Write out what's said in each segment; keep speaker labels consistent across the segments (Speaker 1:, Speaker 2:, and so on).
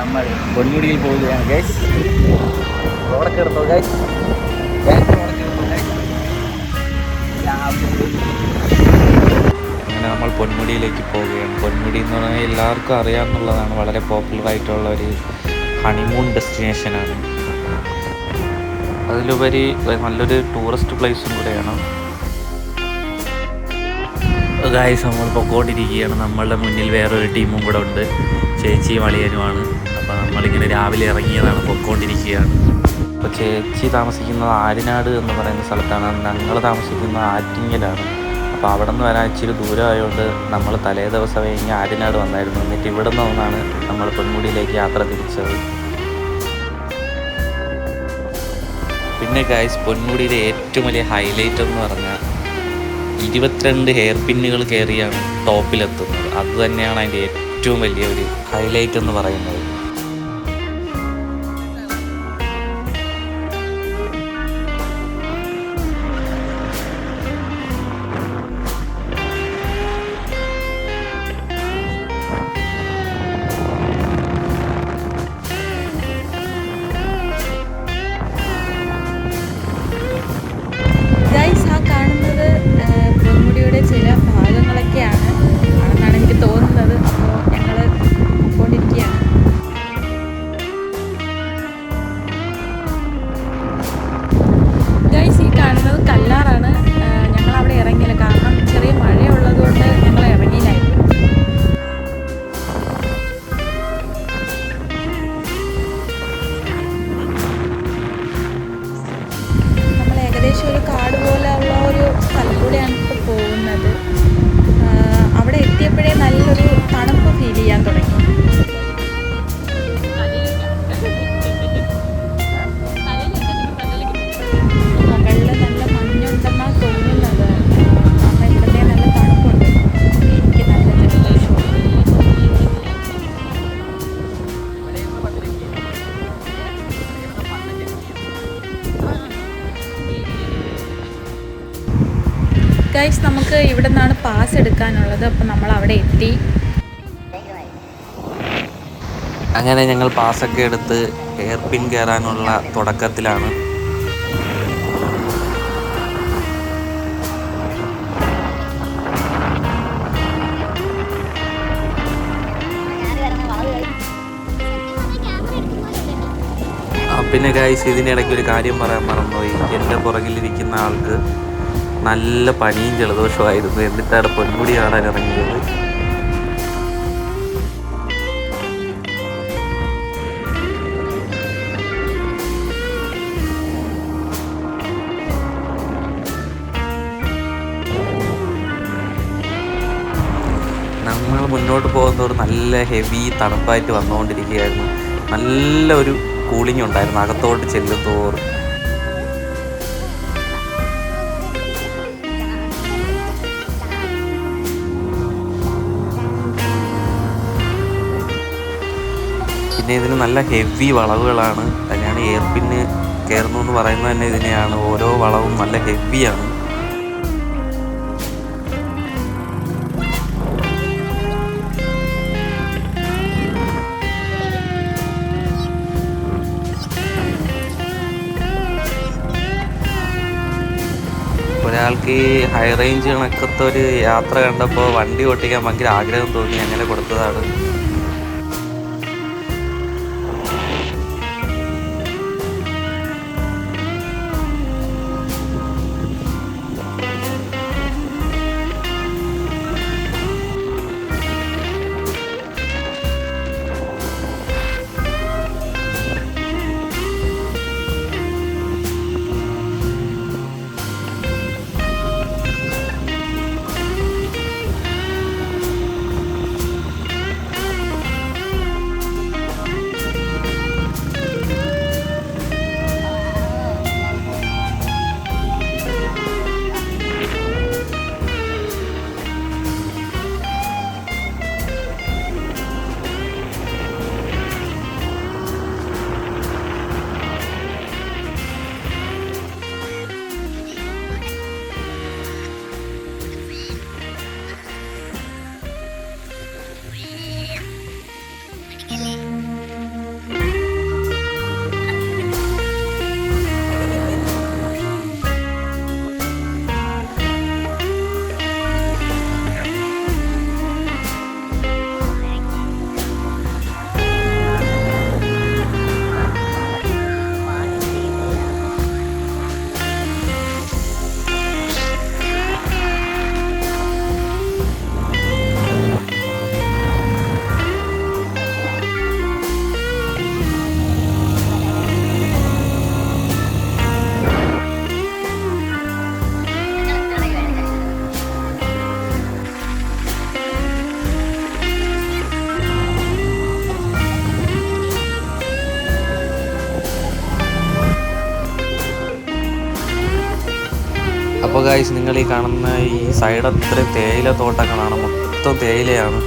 Speaker 1: നമ്മൾ പൊന്മുടിയിൽ പോവുകയാണ് ഗൈസ്. റോഡൊക്കെ എടുത്തോ ഗൈസ്. അങ്ങനെ നമ്മൾ പൊന്മുടിയിലേക്ക് പോവുകയാണ്. പൊന്മുടി എന്ന് പറഞ്ഞാൽ എല്ലാവർക്കും അറിയാമെന്നുള്ളതാണ്. വളരെ പോപ്പുലർ ആയിട്ടുള്ള ഒരു ഹണിമൂൺ ഡെസ്റ്റിനേഷനാണ്. അതിലുപരി നല്ലൊരു ടൂറിസ്റ്റ് പ്ലേസും കൂടെയാണ്. ഗായ്സ് നമ്മൾ പൊക്കോണ്ടിരിക്കുകയാണ്. നമ്മളുടെ മുന്നിൽ വേറൊരു ടീമും കൂടെ ഉണ്ട്, ചേച്ചിയും അളിയനുമാണ്. അപ്പോൾ നമ്മളിങ്ങനെ രാവിലെ ഇറങ്ങിയതാണ്, പൊക്കോണ്ടിരിക്കുകയാണ്. അപ്പോൾ ചേച്ചി താമസിക്കുന്നത് ആര്യനാട് എന്ന് പറയുന്ന സ്ഥലത്താണ്. ഞങ്ങൾ താമസിക്കുന്നത് ആറ്റിങ്ങലാണ്. അപ്പോൾ അവിടെ നിന്ന് വരാൻ ഇച്ചിരി ദൂരമായതുകൊണ്ട് നമ്മൾ തലേ ദിവസം കഴിഞ്ഞ് ആര്യനാട് വന്നായിരുന്നു. എന്നിട്ട് ഇവിടെ നിന്നാണ് നമ്മൾ പൊന്മുടിയിലേക്ക് യാത്ര തിരിച്ചത്. പിന്നെ ഗായ്സ്, പൊന്മുടിയിലെ ഏറ്റവും വലിയ ഹൈലൈറ്റ് എന്ന് പറഞ്ഞാൽ 22 ഹെയർ പിന്നുകൾ കയറിയാണ് ടോപ്പിലെത്തുന്നത്. അതുതന്നെയാണ് അതിൻ്റെ ഏറ്റവും വലിയ ഒരു ഹൈലൈറ്റ് എന്ന് പറയുന്നത്.
Speaker 2: പൊന്മുടിയുടെ ചില ഭാഗങ്ങളൊക്കെയാണ് ആണെന്നാണ് എനിക്ക് തോന്നുന്നത്. അപ്പോൾ ഞങ്ങൾ പോയിക്കൊണ്ടിരിക്കുകയാണ്. ഗൈസ്, ഈ കാണുന്നത് കല്ലാറാണ്. ഞങ്ങൾ അവിടെ ഇറങ്ങിയില്ല, കാരണം ചെറിയ മഴയുള്ളത് കൊണ്ട് ഞങ്ങൾ ഇറങ്ങിയില്ലായിരുന്നു. നമ്മൾ ഏകദേശം ഒരു കാട് പോലെയുള്ള ഒരു സ്ഥലത്തൂടെയാണ് ഇപ്പോൾ പോകുന്നത്. അവിടെ എത്തിയപ്പോഴേ നല്ലൊരു തണുപ്പ് ഫീൽ ചെയ്യാൻ തുടങ്ങി. മുകളിൽ നല്ല മഞ്ഞുണ്ടെന്നാണ് തോന്നുന്നത്. കാരണം ഇവിടുത്തെ നല്ല തണുപ്പുണ്ട്. എനിക്ക് നല്ല ജലദോഷമുണ്ട്. ഗൈസ്, നമുക്ക് ഇവിടെ നിന്നാണ് പാസ് എടുക്കാനുള്ളത്. അപ്പം നമ്മൾ അവിടെ എത്തി.
Speaker 1: അങ്ങനെ ഞങ്ങൾ പാസ്സൊക്കെ എടുത്ത് ഹെയർ പിൻ കയറാനുള്ള തുടക്കത്തിലാണ്. പിന്നെ ഗൈസ്, ഇതിനിടയ്ക്ക് ഒരു കാര്യം പറയാൻ മറന്നുപോയി. എൻ്റെ പുറകിലിരിക്കുന്ന ആൾക്ക് നല്ല പനിയും ജലദോഷമായിരുന്നു. എന്നിട്ടാണ് പൊന്മുടി കാണാൻ ഇറങ്ങിയത്. നമ്മൾ മുന്നോട്ട് പോകുന്നതോറും നല്ല ഹെവി തണുപ്പായിട്ട് വന്നുകൊണ്ടിരിക്കുകയായിരുന്നു. നല്ലൊരു കൂളിംഗ് ഉണ്ടായിരുന്നു അകത്തോട്ട് ചെല്ലുന്തോറും. പിന്നെ ഇതിന് നല്ല ഹെവി വളവുകളാണ്. അതിനാണ് എയർ പിന്ന് കയറുന്നു എന്ന് പറയുന്നത് തന്നെ ഇതിനെയാണ്. ഓരോ വളവും നല്ല ഹെവിയാണ്. ഒരാൾക്ക് ഈ ഹൈ റേഞ്ച് കണക്കത്തെ ഒരു യാത്ര കണ്ടപ്പോൾ വണ്ടി ഓട്ടിക്കാൻ ഭയങ്കര ആഗ്രഹം തോന്നി, അങ്ങനെ കൊടുത്തതാണ്. അപ്പോൾ ഗൈസ് നിങ്ങൾ ഈ കാണുന്ന ഈ സൈഡ് അത്രയും തേയില തോട്ടങ്ങളാണ്, മൊത്തം തേയിലയാണ്.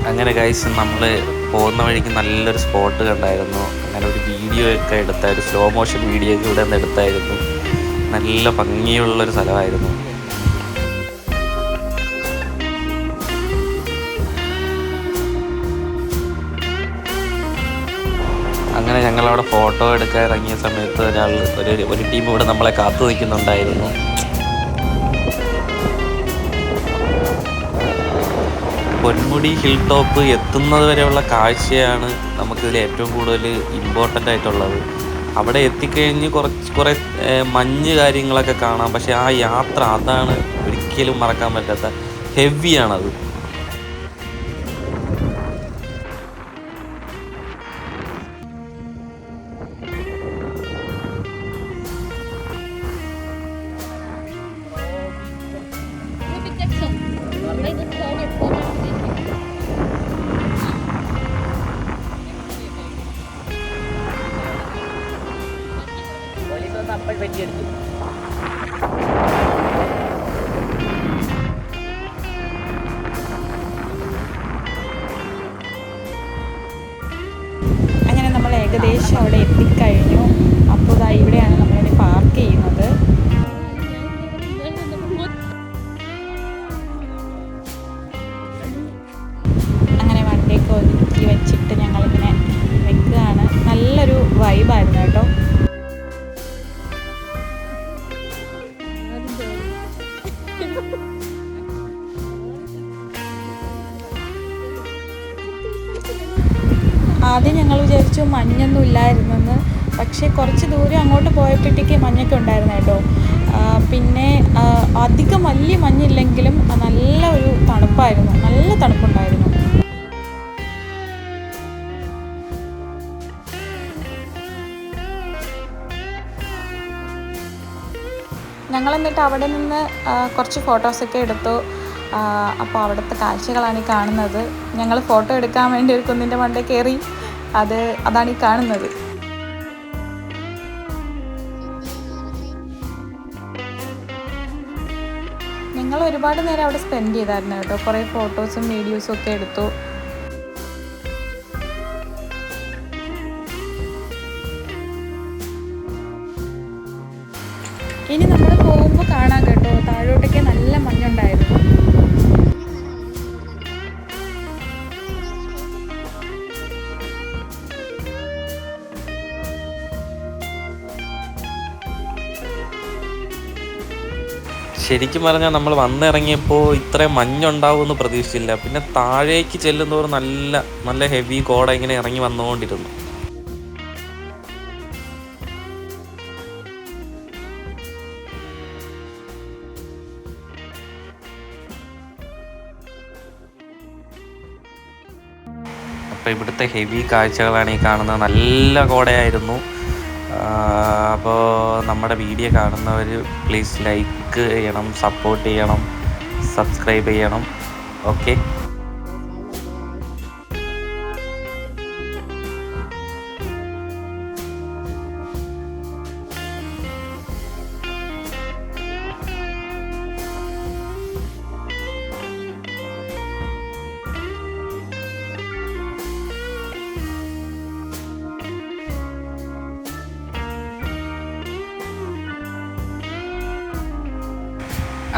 Speaker 1: അങ്ങനെ ഗൈസ് നമ്മൾ പോകുന്ന വഴിക്ക് നല്ലൊരു സ്പോട്ട് കണ്ടായിരുന്നു. അങ്ങനെ ഒരു വീഡിയോ ഒക്കെ എടുത്തായിരുന്നു, സ്ലോ മോഷൻ വീഡിയോ ഒക്കെ ഇവിടെ നിന്ന് എടുത്തായിരുന്നു. നല്ല ഭംഗിയുള്ളൊരു സ്ഥലമായിരുന്നു. അങ്ങനെ ഞങ്ങളവിടെ ഫോട്ടോ എടുക്കാൻ ഇറങ്ങിയ സമയത്ത് ഒരു ടീം ഇവിടെ നമ്മളെ കാത്തു നിൽക്കുന്നുണ്ടായിരുന്നു. പൊന്മുടി ഹിൽ ടോപ്പ് എത്തുന്നത് വരെയുള്ള കാഴ്ചയാണ് നമുക്കിതിൽ ഏറ്റവും കൂടുതൽ ഇമ്പോർട്ടൻ്റ് ആയിട്ടുള്ളത്. അവിടെ എത്തിക്കഴിഞ്ഞ് കുറേ മഞ്ഞ് കാര്യങ്ങളൊക്കെ കാണാം. പക്ഷേ ആ യാത്ര അതാണ് ഒരിക്കലും മറക്കാൻ പറ്റാത്ത, ഹെവിയാണത്.
Speaker 2: അങ്ങനെ നമ്മൾ ഏകദേശം അവിടെ എത്തിക്കഴിഞ്ഞു. അപ്പോൾ ഇതാ ഇവിടെയാണ് നമ്മളിനി പാർക്ക് ചെയ്യുന്നത്. അങ്ങനെ വണ്ടിയൊക്കെ ഒതുക്കി വെച്ചിട്ട് ഞങ്ങളിങ്ങനെ വെക്കുകയാണ്. നല്ലൊരു വൈബായിരുന്നു കേട്ടോ. ആദ്യം ഞങ്ങൾ വിചാരിച്ചു മഞ്ഞൊന്നും ഇല്ലായിരുന്നെന്ന്. പക്ഷേ കുറച്ച് ദൂരം അങ്ങോട്ട് പോയപ്പോഴത്തേക്ക് മഞ്ഞൊക്കെ ഉണ്ടായിരുന്നു കേട്ടോ. പിന്നെ അധികം വലിയ മഞ്ഞില്ലെങ്കിലും നല്ല ഒരു തണുപ്പായിരുന്നു, നല്ല തണുപ്പുണ്ടായിരുന്നു. ഞങ്ങൾ എന്നിട്ട് അവിടെ നിന്ന് കുറച്ച് ഫോട്ടോസൊക്കെ എടുത്തു. അപ്പോൾ അവിടുത്തെ കാഴ്ചകളാണ് ഈ കാണുന്നത്. ഞങ്ങൾ ഫോട്ടോ എടുക്കാൻ വേണ്ടി ഒരു കുന്നിൻ്റെ മണ്ടയിൽ കയറി, അതാണ് ഈ കാണുന്നത്. ഞങ്ങൾ ഒരുപാട് നേരം അവിടെ സ്പെൻഡ് ചെയ്തായിരുന്നു കേട്ടോ. കുറേ ഫോട്ടോസും വീഡിയോസും ഒക്കെ എടുത്തു. ഇനി നമ്മൾ പോകുമ്പോൾ കാണാം കേട്ടോ, താഴോട്ടൊക്കെ നല്ല മഞ്ഞുണ്ടായിരുന്നു.
Speaker 1: ശരിക്കും പറഞ്ഞാൽ നമ്മൾ വന്നിറങ്ങിയപ്പോൾ ഇത്രയും മഞ്ഞുണ്ടാവുമെന്ന് പ്രതീക്ഷിച്ചില്ല. പിന്നെ താഴേക്ക് ചെല്ലുന്നവർ നല്ല നല്ല ഹെവി കോട ഇങ്ങനെ ഇറങ്ങി വന്നുകൊണ്ടിരുന്നു. അപ്പോൾ ഇവിടുത്തെ ഹെവി കാഴ്ചകളാണ് ഈ കാണുന്നത്. നല്ല കോടയായിരുന്നു. അപ്പോൾ നമ്മുടെ വീഡിയോ കാണുന്നവർ പ്ലീസ് ലൈക്ക് ചെയ്യണം, സപ്പോർട്ട് ചെയ്യണം, സബ്സ്ക്രൈബ് ചെയ്യണം. ഓക്കെ.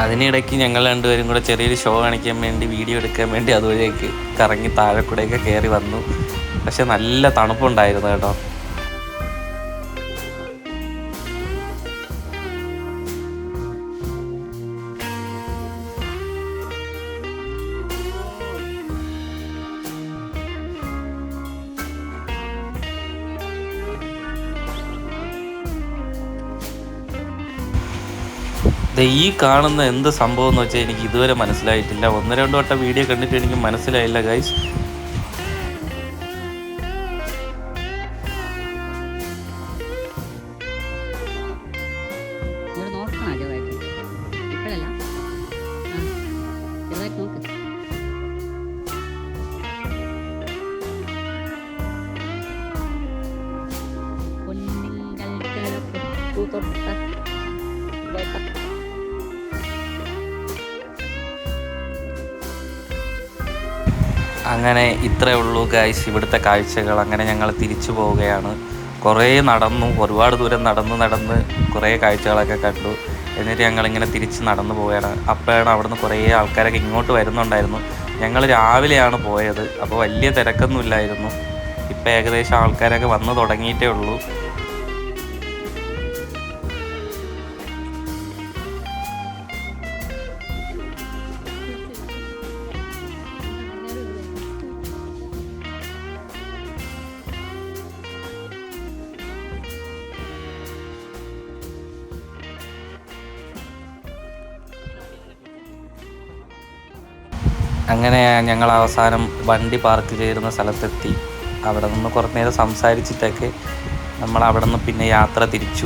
Speaker 1: അതിനിടയ്ക്ക് ഞങ്ങൾ രണ്ടുപേരും കൂടെ ചെറിയൊരു ഷോ കാണിക്കാൻ വേണ്ടി, വീഡിയോ എടുക്കാൻ വേണ്ടി അതുവഴിയൊക്കെ കറങ്ങി താഴെ കൂടെയൊക്കെ കയറി വന്നു. പക്ഷെ നല്ല തണുപ്പുണ്ടായിരുന്നു കേട്ടോ. ഈ കാണുന്ന എന്ത് സംഭവം എന്ന് വെച്ചാൽ എനിക്ക് ഇതുവരെ മനസ്സിലായിട്ടില്ല. 1-2 വട്ടം വീഡിയോ കണ്ടിട്ട് എനിക്ക് മനസ്സിലായില്ല ഗൈസ്. അങ്ങനെ ഇത്രയേ ഉള്ളൂ ഗൈസ് ഇവിടുത്തെ കാഴ്ചകൾ. അങ്ങനെ ഞങ്ങൾ തിരിച്ചു പോവുകയാണ്. കുറേ നടന്നു, ഒരുപാട് ദൂരം നടന്ന് കുറേ കാഴ്ചകളൊക്കെ കണ്ടു. എന്നിട്ട് ഞങ്ങളിങ്ങനെ തിരിച്ച് നടന്നു പോവുകയാണ്. അപ്പോഴാണ് അവിടുന്ന് കുറേ ആൾക്കാരൊക്കെ ഇങ്ങോട്ട് വരുന്നുണ്ടായിരുന്നു. ഞങ്ങൾ രാവിലെയാണ് പോയത്, അപ്പോൾ വലിയ തിരക്കൊന്നും ഇല്ലായിരുന്നു. ഇപ്പോൾ ഏകദേശം ആൾക്കാരൊക്കെ വന്നു തുടങ്ങിയിട്ടേ ഉള്ളൂ. അങ്ങനെ ഞങ്ങൾ അവസാനം വണ്ടി പാർക്ക് ചെയ്യുന്ന സ്ഥലത്തെത്തി. അവിടെ നിന്ന് കുറച്ച് നേരം സംസാരിച്ചിട്ടൊക്കെ നമ്മൾ അവിടെ നിന്ന് പിന്നെ യാത്ര തിരിച്ചു.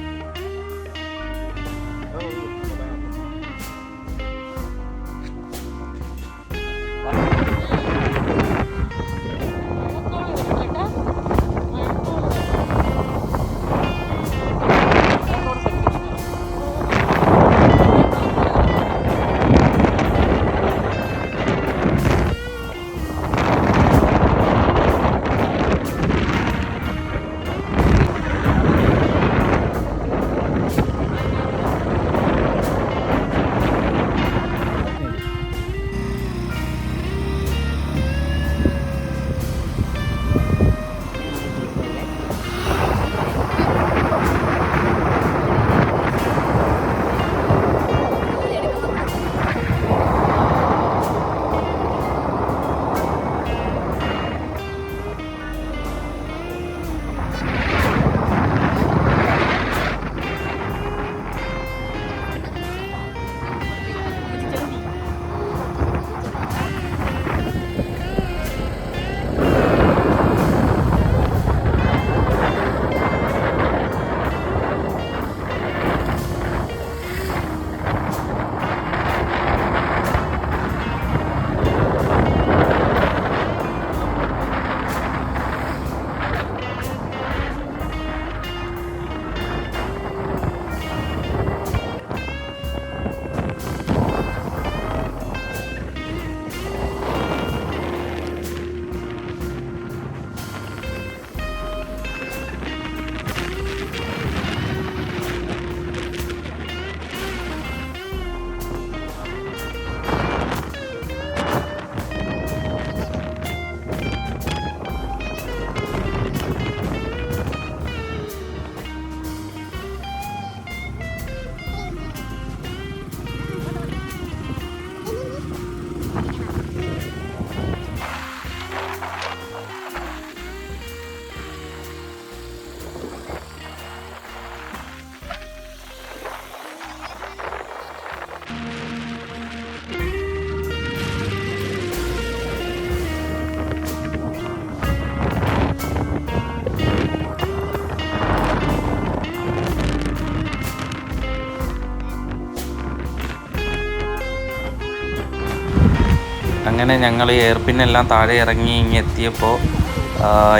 Speaker 1: അങ്ങനെ ഞങ്ങൾ എയർപിന്നെല്ലാം താഴെ ഇറങ്ങി ഇങ്ങ് എത്തിയപ്പോൾ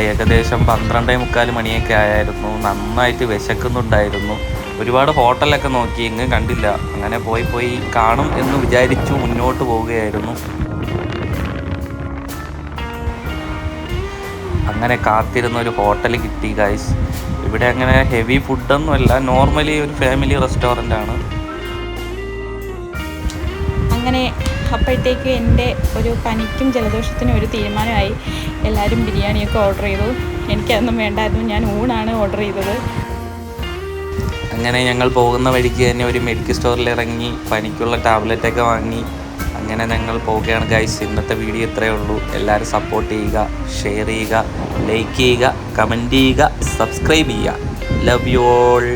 Speaker 1: ഏകദേശം 12:45 മണിയൊക്കെ ആയിരുന്നു. നന്നായിട്ട് വിശക്കുന്നുണ്ടായിരുന്നു. ഒരുപാട് ഹോട്ടലൊക്കെ നോക്കി, എങ്ങും കണ്ടില്ല. അങ്ങനെ പോയി കാണും എന്ന് വിചാരിച്ചു മുന്നോട്ട് പോവുകയായിരുന്നു. അങ്ങനെ കാത്തിരുന്ന ഒരു ഹോട്ടൽ കിട്ടി ഗൈസ്. ഇവിടെ അങ്ങനെ ഹെവി ഫുഡൊന്നുമല്ല, നോർമലി ഒരു ഫാമിലി റെസ്റ്റോറൻ്റ് ആണ്.
Speaker 2: അങ്ങനെ അപ്പോഴത്തേക്ക് എൻ്റെ ഒരു പനിക്കും ജലദോഷത്തിനും ഒരു തീരുമാനമായി. എല്ലാവരും ബിരിയാണിയൊക്കെ ഓർഡർ ചെയ്തു. എനിക്കതൊന്നും വേണ്ടായിരുന്നു, ഞാൻ ഊണാണ് ഓർഡർ ചെയ്തത്.
Speaker 1: അങ്ങനെ ഞങ്ങൾ പോകുന്ന വഴിക്ക് തന്നെ ഒരു മെഡിക്കൽ സ്റ്റോറിൽ ഇറങ്ങി പനിക്കുള്ള ടാബ്ലറ്റൊക്കെ വാങ്ങി അങ്ങനെ ഞങ്ങൾ പോവുകയാണ് ഗൈസ്. ഇന്നത്തെ വീഡിയോ ഇത്രയേ ഉള്ളൂ. എല്ലാവരും സപ്പോർട്ട് ചെയ്യുക, ഷെയർ ചെയ്യുക, ലൈക്ക് ചെയ്യുക, കമൻറ്റ് ചെയ്യുക, സബ്സ്ക്രൈബ് ചെയ്യുക. Love you all.